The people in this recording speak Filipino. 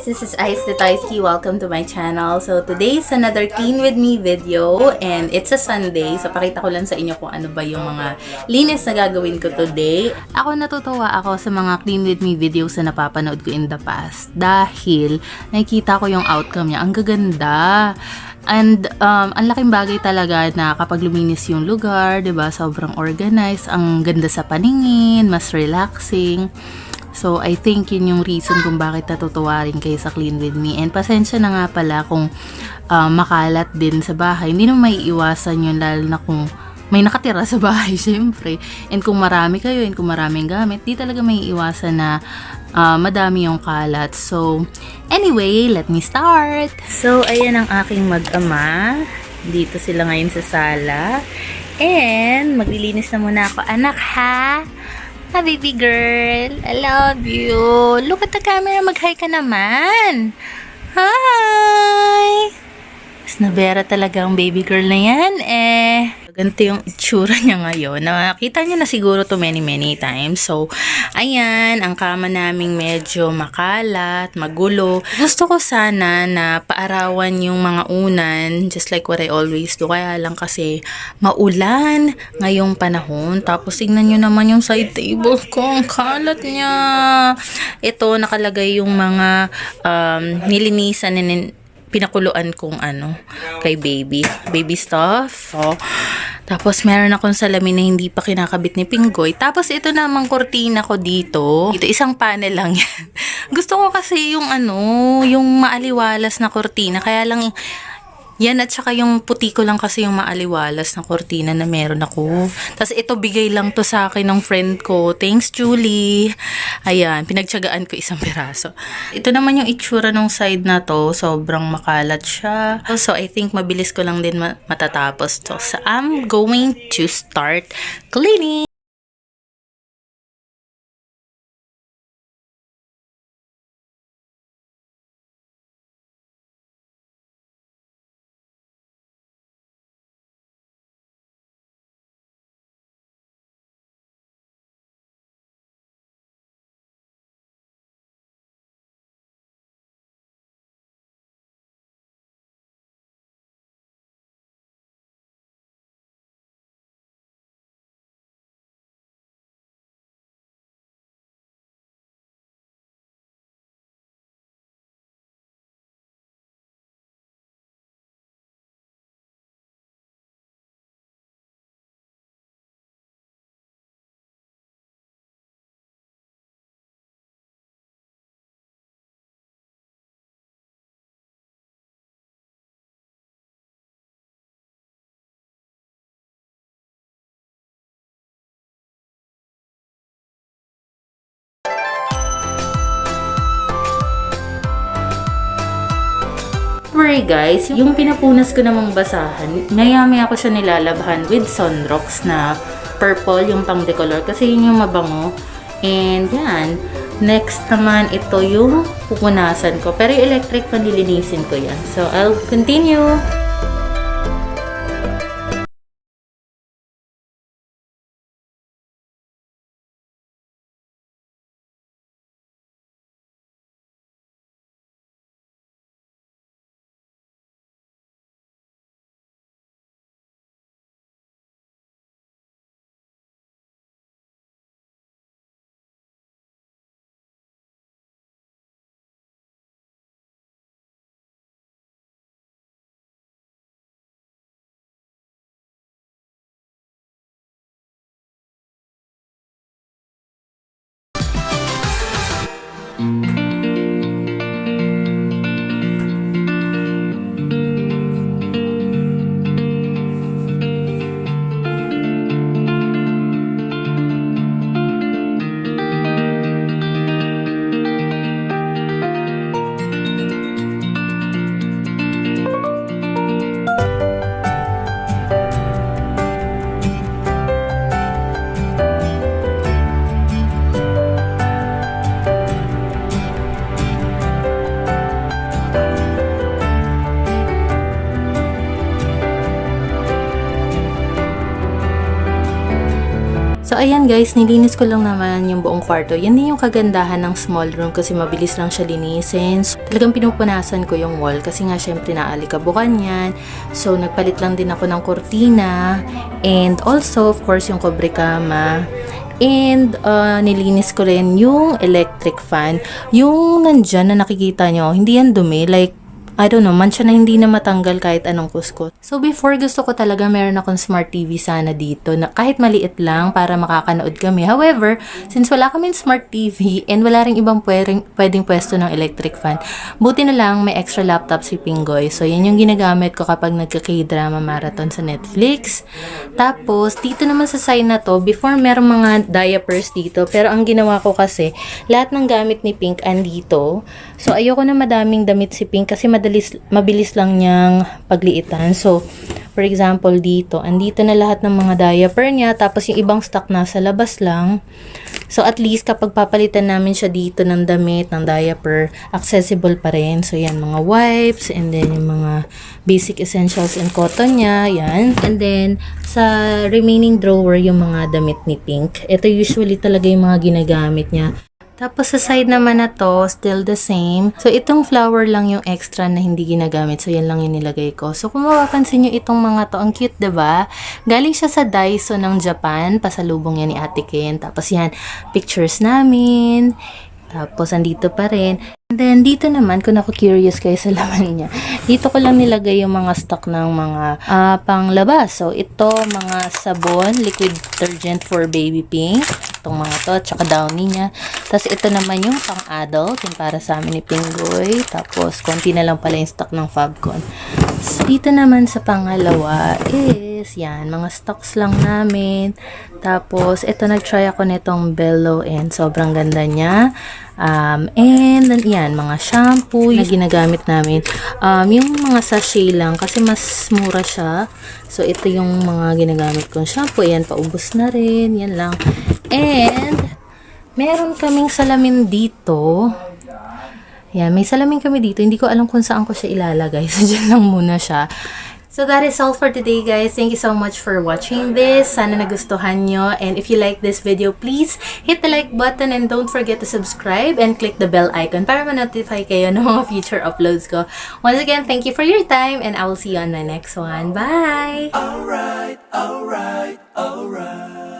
this is Ice the Toysky. Welcome to my channel. So today is another clean with me video and it's a Sunday. So pakita ko lang sa inyo kung ano ba yung mga linis na gagawin ko today. Ako natutuwa ako sa mga clean with me videos na napapanood ko in the past dahil nakikita ko yung outcome niya. Ang gaganda. And ang laking bagay talaga na kapag luminis yung lugar, 'di ba? Sobrang organized, ang ganda sa paningin, mas relaxing. So, I think yun yung reason kung bakit natutuwa rin kayo sa Clean With Me. And pasensya na nga pala kung makalat din sa bahay. Hindi naman may iwasan yun, lalo na kung may nakatira sa bahay, syempre. And kung marami kayo, and kung maraming gamit, di talaga may iwasan na madami yung kalat. So, anyway, let me start. So, ayan ang aking mag-ama. Dito sila ngayon sa sala. And, maglilinis na muna ako. Anak, ha? Ha, baby girl. I love you. Look at the camera. Mag-hi ka naman. Hi! Mas nabera talaga ang baby girl na yan. Ganito yung itsura niya ngayon. Nakita niyo na siguro to many times. So, ayan. Ang kama naming medyo makalat, magulo. Gusto ko sana na paarawan yung mga unan. Just like what I always do. Kaya lang kasi maulan ngayong panahon. Tapos, tignan nyo naman yung side table ko. Ang kalat niya. Ito, nakalagay yung mga nilinisan pinakuluan kong kay baby stuff. So, tapos meron akong salamin na hindi pa kinakabit ni Pinggoy. Tapos ito namang kortina ko dito. Ito isang panel lang yan. Gusto ko kasi yung yung maaliwalas na kortina. Kaya lang yan at saka yung puti ko lang kasi yung maaliwalas na kortina na meron ako. Tapos ito bigay lang to sa akin ng friend ko. Thanks, Julie. Ayan, pinagtiyagaan ko isang piraso. Ito naman yung itsura ng side na to. Sobrang makalat siya. So, I think mabilis ko lang din matatapos to. So, I'm going to start cleaning. Alright guys, yung pinapunas ko namang basahan, maya-maya ko siya nilalabhan with Sunrox na purple, yung pang decolor, kasi yun yung mabango. And yan, next naman ito yung pupunasan ko. Pero yung electric panlilinisin ko yan. So, I'll continue. So, ayan guys, nilinis ko lang naman yung buong kwarto. Yan din yung kagandahan ng small room kasi mabilis lang siya linisin. So, talagang pinupunasan ko yung wall kasi nga syempre naaalikabukan yan. So, nagpalit lang din ako ng kurtina. And also, of course, yung kobre kama. And nilinis ko rin yung electric fan. Yung nandyan na nakikita nyo, hindi yan dumi. Like, I don't know, mancha na hindi na matanggal kahit anong kuskot. So before, gusto ko talaga meron akong smart TV sana dito na kahit maliit lang para makakanood kami. However, since wala kaming smart TV and wala ring ibang pwedeng pwesto ng electric fan, buti na lang may extra laptop si Pingoy. So yan yung ginagamit ko kapag nagka-K-drama marathon sa Netflix. Tapos, dito naman sa side na to, before merong mga diapers dito, pero ang ginawa ko kasi, lahat ng gamit ni Pink andito. So ayoko na madaming damit si Pink kasi mabilis lang niyang pagliitan. So, for example, andito na lahat ng mga diaper niya, tapos yung ibang stock nasa labas lang. So, at least kapag papalitan namin siya dito ng damit, ng diaper, accessible pa rin. So, yan, mga wipes, and then yung mga basic essentials and cotton niya, yan. And then, sa remaining drawer, yung mga damit ni Pink. Ito usually talaga yung mga ginagamit niya. Tapos sa side naman na to, still the same. So itong flower lang yung extra na hindi ginagamit. So yan lang yung nilagay ko. So kung mapapansin nyo itong mga to, ang cute, diba? Galing siya sa Daiso ng Japan. Pasalubong yan ni Ate Ken. Tapos yan, pictures namin. Tapos andito pa rin. And then dito naman, kung ako curious kayo sa laman niya, dito ko lang nilagay yung mga stock ng mga panglabas. So ito, mga sabon, liquid detergent for baby Pink. Itong mga to, tsaka downy niya. Tapos ito naman yung pang-adult, yung para sa amin ni Pingoy. Tapos konti na lang pala yung stock ng Fabcon. So, dito naman sa pangalawa is, yan, mga stocks lang namin. Tapos, ito nag-try ako nitong Bello and sobrang ganda niya. And then, yan, mga shampoo na ginagamit namin. Yung mga sachet lang kasi mas mura siya. So, ito yung mga ginagamit kong shampoo. Ayan, paubos na rin. Yan lang. And, meron kaming salamin dito. Yan, may salamin kami dito. Hindi ko alam kung saan ko siya ilalagay. So, dyan lang muna siya. So, that is all for today, guys. Thank you so much for watching this. Sana nagustuhan nyo. And if you like this video, please hit the like button and don't forget to subscribe and click the bell icon para ma-notify kayo ng mga future uploads ko. Once again, thank you for your time and I will see you on my next one. Bye! Alright, alright, alright.